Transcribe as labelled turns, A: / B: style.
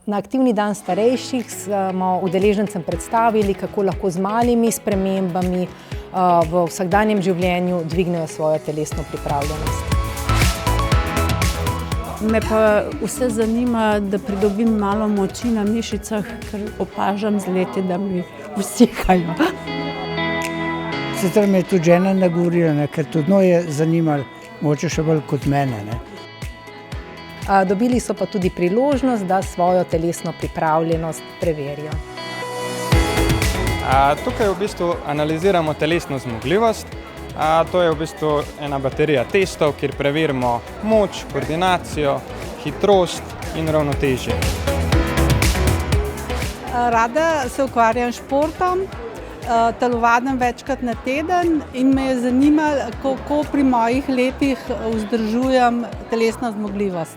A: Na aktivni dan starejših smo udeležencem predstavili, kako lahko z malimi spremembami v vsakdanjem življenju dvignejo svojo telesno pripravljenost.
B: Me pa vse zanima, da pridobim malo moči na mišicah, ker opažam z leti, da mi usekajo.
C: Sicer me je tudi žena nagovorila, ker tudi njo je zanimalo, mogoče še bolj kot mene.
A: Dobili so pa tudi priložnost, da svojo telesno pripravljenost preverijo.
D: Tukaj v bistvu analiziramo telesno zmogljivost. To je v bistvu ena baterija testov, kjer preverimo moč, koordinacijo, hitrost in ravnotežje.
E: Rada se ukvarjam s športom, telovadim večkrat na teden in me je zanimalo, kako pri mojih letih vzdržujem telesno zmogljivost.